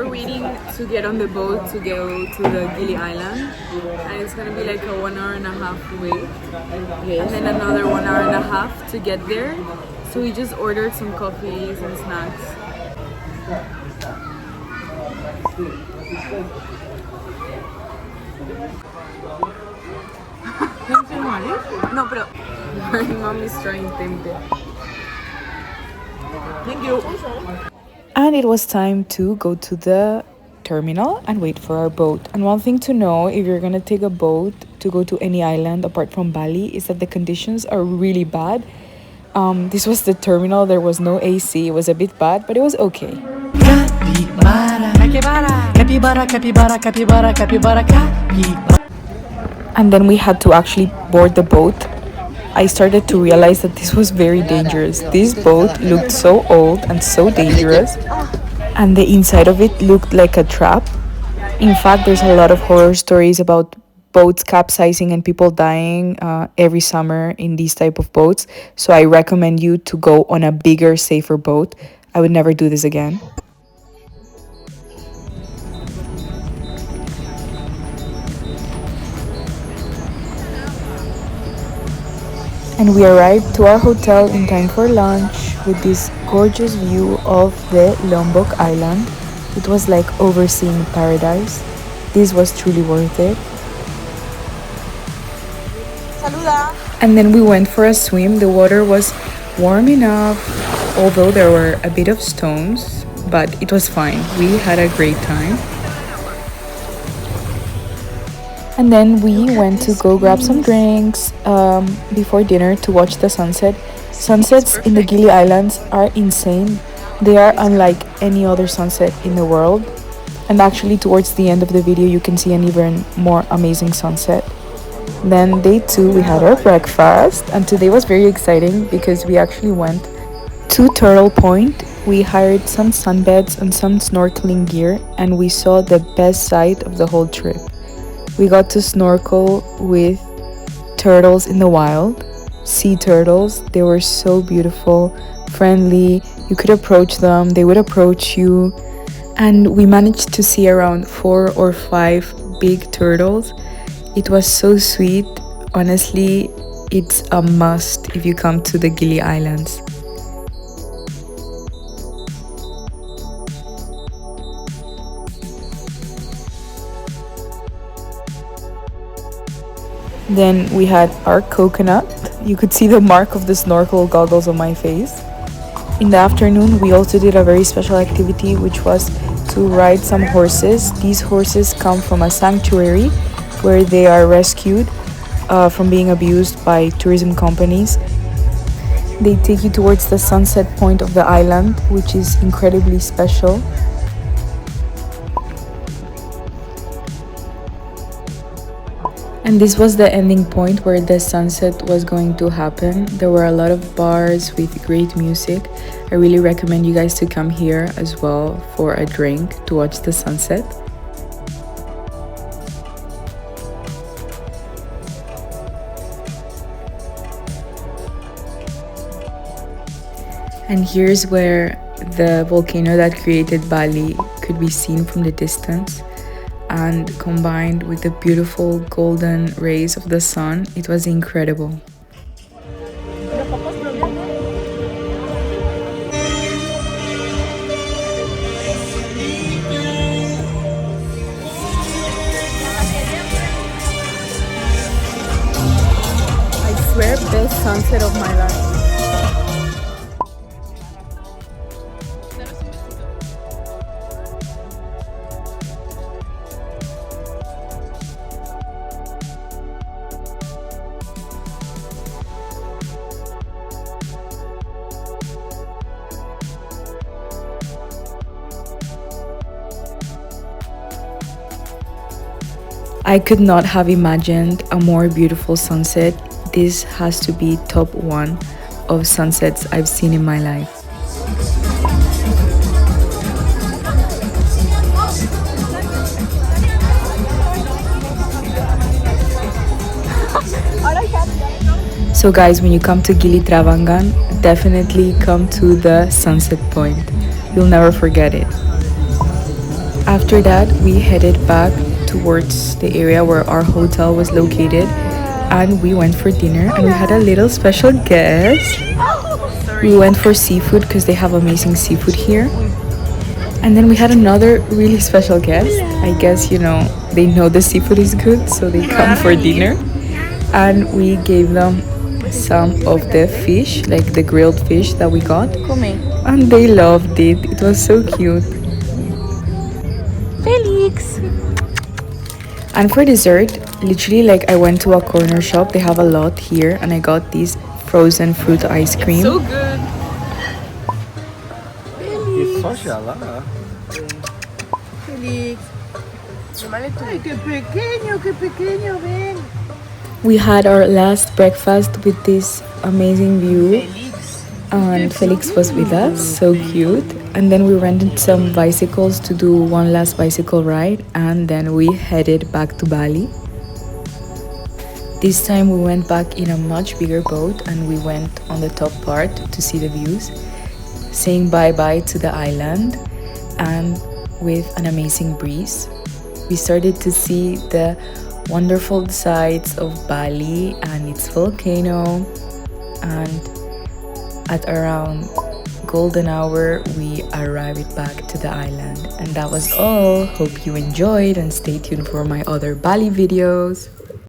we're waiting to get on the boat to go to the Gili Island, and it's gonna be like a 1.5 hour wait, and then another 1.5 hours to get there. So we just ordered some coffees and snacks. No, pero my mom is trying tempeh. Thank you. And it was time to go to the terminal and wait for our boat. And one thing to know if you're gonna take a boat to go to any island apart from Bali is that the conditions are really bad. This was the terminal, there was no AC, it was a bit bad, but it was okay. And then we had to actually board the boat. I started to realize that this was very dangerous. This boat looked so old and so dangerous, and the inside of it looked like a trap. In fact, there's a lot of horror stories about boats capsizing and people dying every summer in these type of boats. So I recommend you to go on a bigger, safer boat. I would never do this again. And we arrived to our hotel in time for lunch with this gorgeous view of the Lombok Island. It was like overseeing paradise. This was truly worth it. Saluda. And then we went for a swim. The water was warm enough, although there were a bit of stones, but it was fine. We had a great time. And then we went to go grab some drinks before dinner to watch the sunset. Sunsets in the Gili Islands are insane. They are unlike any other sunset in the world. And actually towards the end of the video you can see an even more amazing sunset. Then day 2 we had our breakfast, and today was very exciting because we actually went to Turtle Point. We hired some sunbeds and some snorkeling gear, and we saw the best sight of the whole trip. We got to snorkel with turtles in the wild, sea turtles. They were so beautiful, friendly. You could approach them, they would approach you. And we managed to see around 4 or 5 big turtles. It was so sweet. Honestly, it's a must if you come to the Gili Islands. Then we had our coconut. You could see the mark of the snorkel goggles on my face. In the afternoon, we also did a very special activity, which was to ride some horses. These horses come from a sanctuary where they are rescued from being abused by tourism companies. They take you towards the sunset point of the island, which is incredibly special. And this was the ending point where the sunset was going to happen. There were a lot of bars with great music. I really recommend you guys to come here as well for a drink to watch the sunset. And here's where the volcano that created Bali could be seen from the distance. And combined with the beautiful golden rays of the sun, it was incredible. I swear, best sunset of my life. I could not have imagined a more beautiful sunset. This has to be top 1 of sunsets I've seen in my life. So guys, when you come to Gili Trawangan, definitely come to the sunset point. You'll never forget it. After that, we headed back towards the area where our hotel was located, and we went for dinner, and we had a little special guest. We went for seafood because they have amazing seafood here. And then we had another really special guest. I guess, they know the seafood is good, so they come for dinner. And we gave them some of the fish, like the grilled fish that we got. And they loved it. It was so cute. Felix! And for dessert, literally, like, I went to a corner shop. They have a lot here, and I got this frozen fruit ice cream. So good. Felix. Ay, qué pequeño, ven. We had our last breakfast with this amazing view, and Felix was with us, so cute. And then we rented some bicycles to do one last bicycle ride, and then we headed back to Bali. This time we went back in a much bigger boat, and we went on the top part to see the views, saying bye-bye to the island, and with an amazing breeze. We started to see the wonderful sights of Bali and its volcano, and at around golden hour we arrived back to the island. And that was all. Hope you enjoyed, and stay tuned for my other Bali videos.